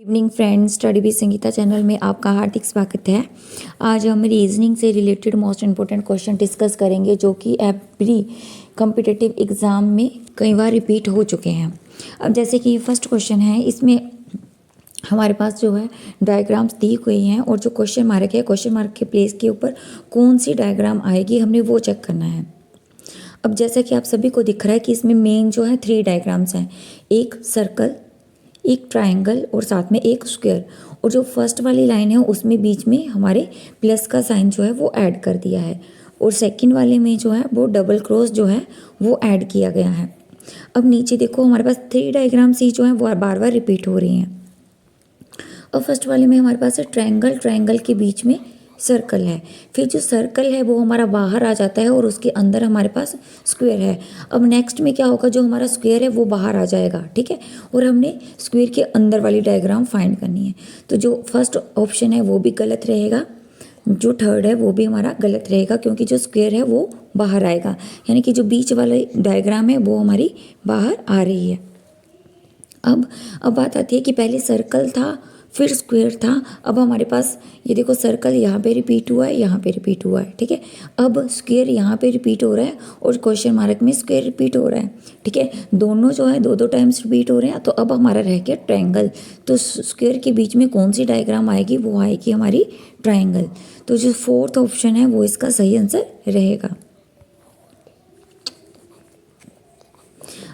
Evening friends, study with Sangeeta channel में आपका हार्दिक स्वागत है। आज हम रीजनिंग से related most important question discuss करेंगे जो कि एवरी कॉम्पिटिटिव एग्ज़ाम में कई बार रिपीट हो चुके हैं। अब जैसे कि फर्स्ट क्वेश्चन है, इसमें हमारे पास जो है डायग्राम्स दी हुई हैं और जो क्वेश्चन मार्क है, क्वेश्चन मार्क के प्लेस के ऊपर कौन सी डायग्राम आएगी हमने वो चेक करना है। अब जैसा कि आप सभी को दिख रहा है कि इसमें मेन जो है 3 डायग्राम्स हैं, एक सर्कल, एक ट्रायंगल और साथ में एक स्क्वायर। और जो फर्स्ट वाली लाइन है उसमें बीच में हमारे प्लस का साइन जो है वो ऐड कर दिया है और सेकंड वाले में जो है वो डबल क्रॉस जो है वो ऐड किया गया है। अब नीचे देखो, हमारे पास 3 डायग्राम्स ही जो है वो बार बार रिपीट हो रही हैं। अब फर्स्ट वाले में हमारे पास है ट्रायंगल, ट्रायंगल के बीच में सर्कल है, फिर जो सर्कल है वो हमारा बाहर आ जाता है और उसके अंदर हमारे पास स्क्वायर है। अब नेक्स्ट में क्या होगा, जो हमारा स्क्वायर है वो बाहर आ जाएगा, ठीक है, और हमने स्क्वायर के अंदर वाली डायग्राम फाइंड करनी है। तो जो फर्स्ट ऑप्शन है वो भी गलत रहेगा, जो थर्ड है वो भी हमारा गलत रहेगा, क्योंकि जो स्क्वायर है वो बाहर आएगा, यानी कि जो बीच वाली डायग्राम है वो हमारी बाहर आ रही है। अब बात आती है कि पहले सर्कल था फिर स्क्वायर था। अब हमारे पास ये देखो, सर्कल यहाँ पे रिपीट हुआ है, यहाँ पे रिपीट हुआ है, ठीक है। अब स्क्वायर यहाँ पे रिपीट हो रहा है और क्वेश्चन मार्क में स्क्वायर रिपीट हो रहा है, ठीक है। दोनों जो है दो टाइम्स रिपीट हो रहे हैं। तो अब हमारा रह गया ट्रायंगल। तो स्क्वायर के बीच में कौन सी डायग्राम आएगी, वो आएगी हमारी ट्रायंगल। तो जो फोर्थ ऑप्शन है वो इसका सही आंसर रहेगा।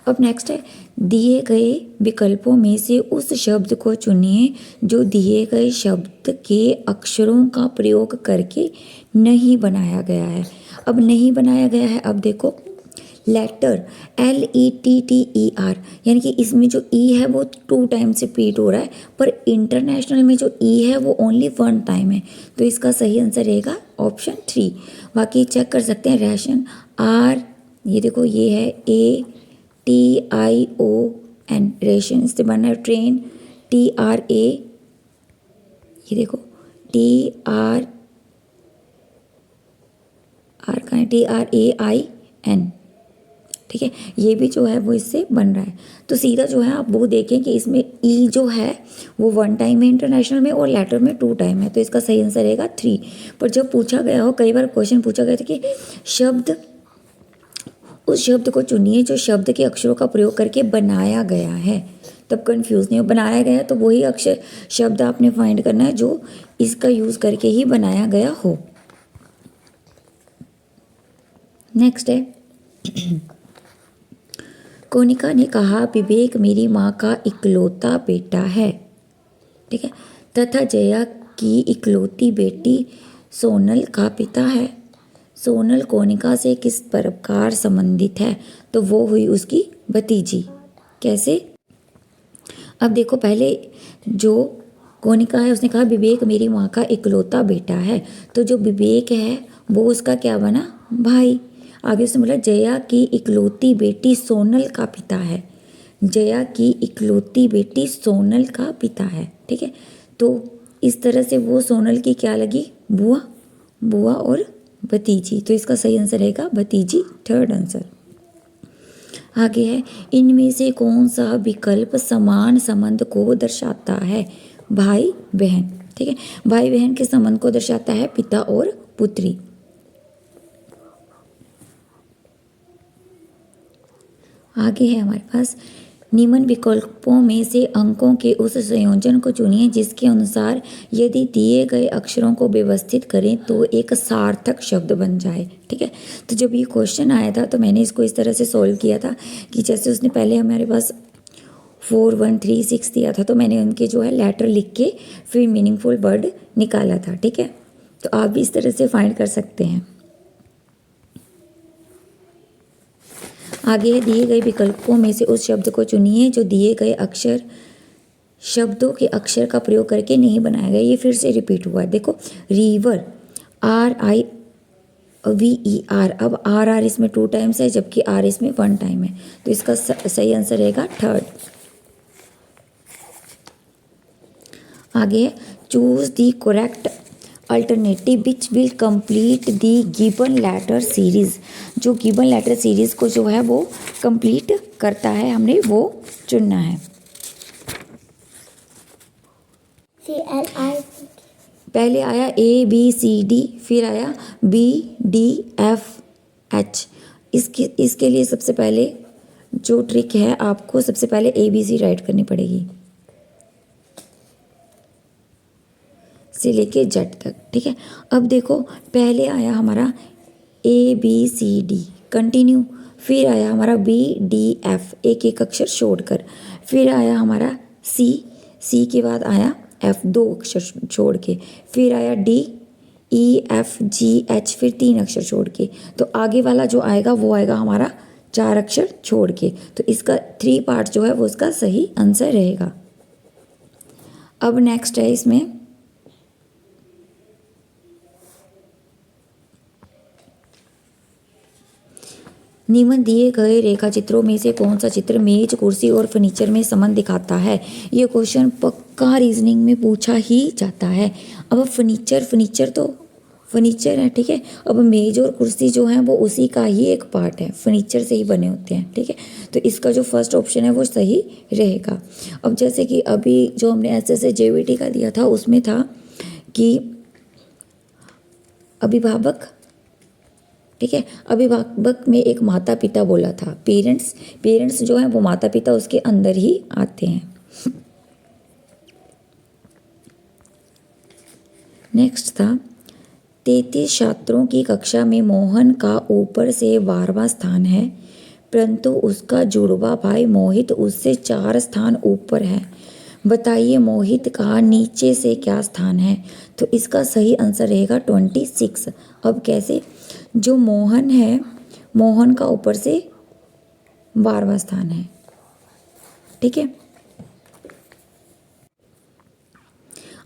अब नेक्स्ट है, दिए गए विकल्पों में से उस शब्द को चुनिए जो दिए गए शब्द के अक्षरों का प्रयोग करके नहीं बनाया गया है। अब नहीं बनाया गया है, अब देखो लेटर LETTER, यानी कि इसमें जो ई है वो 2 टाइम्स रिपीट हो रहा है, पर इंटरनेशनल में जो ई है वो ओनली 1 टाइम है। तो इसका सही आंसर रहेगा ऑप्शन 3। बाकी चेक कर सकते हैं, रेशन आर, ये देखो ये है TION, रेशन, इससे बनना है ट्रेन, TRA, ये देखो TR का है TRAIN, ठीक है, ये भी जो है वो इससे बन रहा है। तो सीधा जो है आप वो देखें कि इसमें ई जो है वो 1 टाइम है इंटरनेशनल में और लेटर में 2 टाइम है। तो इसका सही आंसर रहेगा 3। पर जब पूछा गया हो, कई बार क्वेश्चन पूछा गया था कि उस शब्द को चुनिए जो शब्द के अक्षरों का प्रयोग करके बनाया गया है, तब कंफ्यूज नहीं हो। बनाया गया तो वही अक्षर शब्द आपने फाइंड करना है जो इसका यूज करके ही बनाया गया हो। नेक्स्ट है, कोनिका ने कहा विवेक मेरी माँ का इकलौता बेटा है, ठीक है, तथा जया की इकलौती बेटी सोनल का पिता है। सोनल कोनिका से किस प्रकार संबंधित है, तो वो हुई उसकी भतीजी। कैसे, अब देखो, पहले जो कोनिका है उसने कहा विवेक मेरी माँ का इकलौता बेटा है, तो जो विवेक है वो उसका क्या बना, भाई। आगे उसने बोला जया की इकलौती बेटी सोनल का पिता है, जया की इकलौती बेटी सोनल का पिता है, ठीक है। तो इस तरह से वो सोनल की क्या लगी, बुआ और भतीजी। तो इसका सही आंसर रहेगा भतीजी, थर्ड आंसर। आगे है, इनमें से कौन सा विकल्प समान संबंध को दर्शाता है, भाई बहन, ठीक है, भाई बहन के संबंध को दर्शाता है पिता और पुत्री। आगे है हमारे पास, निम्न विकल्पों में से अंकों के उस संयोजन को चुनिए जिसके अनुसार यदि दिए गए अक्षरों को व्यवस्थित करें तो एक सार्थक शब्द बन जाए, ठीक है। तो जब ये क्वेश्चन आया था तो मैंने इसको इस तरह से सॉल्व किया था कि जैसे उसने पहले हमारे पास 4 1 3 6 दिया था, तो मैंने उनके जो है लेटर लिख के फिर मीनिंगफुल वर्ड निकाला था, ठीक है। तो आप भी इस तरह से फाइंड कर सकते हैं। आगे है, दिए गए विकल्पों में से उस शब्द को चुनिए जो दिए गए शब्दों के अक्षर का प्रयोग करके नहीं बनाया गया। ये फिर से रिपीट हुआ है, देखो रिवर RIVER, अब RR इसमें 2 टाइम्स है जबकि R इसमें 1 टाइम है। तो इसका सही आंसर रहेगा थर्ड। आगे है, choose the correct alternative which will complete the given letter series, जो गिवन लेटर सीरीज को जो है वो कंप्लीट करता है, हमने वो चुनना है। CLI। पहले आया ABCD, फिर आया BDFH। इसके लिए सबसे पहले जो ट्रिक है, आपको सबसे पहले ABC राइट करनी पड़ेगी से लेके जेड तक, ठीक है। अब देखो, पहले आया हमारा ABCD कंटिन्यू, फिर आया हमारा BDF एक एक अक्षर छोड़कर, फिर आया हमारा C के बाद आया F दो अक्षर छोड़ के, फिर आया DEFGH फिर 3 अक्षर छोड़ के। तो आगे वाला जो आएगा वो आएगा हमारा 4 अक्षर छोड़ के। तो इसका 3 पार्ट जो है वो इसका सही आंसर रहेगा। अब नेक्स्ट है इसमें निम्न दिए गए रेखा चित्रों में से कौन सा चित्र मेज, कुर्सी और फर्नीचर में संबंध दिखाता है। ये क्वेश्चन पक्का रीजनिंग में पूछा ही जाता है। अब फर्नीचर तो फर्नीचर है, ठीक है। अब मेज और कुर्सी जो है वो उसी का ही एक पार्ट है, फर्नीचर से ही बने होते हैं, ठीक है। तो इसका जो फर्स्ट ऑप्शन है वो सही रहेगा। अब जैसे कि अभी जो हमने SSA JVT का दिया था उसमें था कि अभिभावक, ठीक है, अभिभावक में एक माता पिता बोला था, पेरेंट्स जो है वो माता पिता उसके अंदर ही आते हैं। नेक्स्ट था 33 छात्रों की कक्षा में मोहन का ऊपर से 12वां स्थान है, परंतु उसका जुड़वा भाई मोहित उससे 4 स्थान ऊपर है। बताइए मोहित का नीचे से क्या स्थान है। तो इसका सही आंसर रहेगा 26। अब कैसे, जो मोहन है, मोहन का ऊपर से 12वां स्थान है, ठीक है।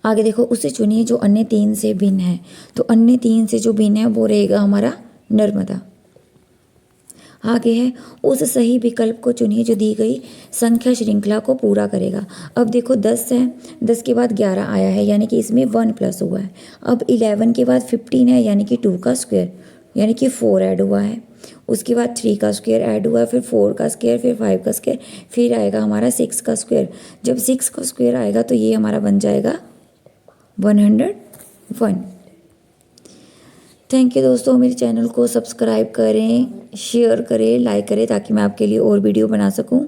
आगे देखो, उसे चुनिए जो अन्य 3 से भिन्न है। तो अन्य 3 से जो भिन्न है वो रहेगा हमारा नर्मदा। आगे है, उस सही विकल्प को चुनिए जो दी गई संख्या श्रृंखला को पूरा करेगा। अब देखो 10 है, 10 के बाद 11 आया है यानी कि इसमें 1 प्लस हुआ है। अब 11 के बाद 15 है यानी कि 2 का स्क्वायर यानी कि 4 ऐड हुआ है। उसके बाद 3 का स्क्वायर ऐड हुआ है, फिर 4 का स्क्वायर, फिर 5 का स्क्वायर, फिर आएगा हमारा 6 का स्क्वायर। जब 6 का स्क्वायर आएगा तो ये हमारा बन जाएगा 101। थैंक यू दोस्तों, मेरे चैनल को सब्सक्राइब करें, शेयर करें, लाइक करें ताकि मैं आपके लिए और वीडियो बना सकूं।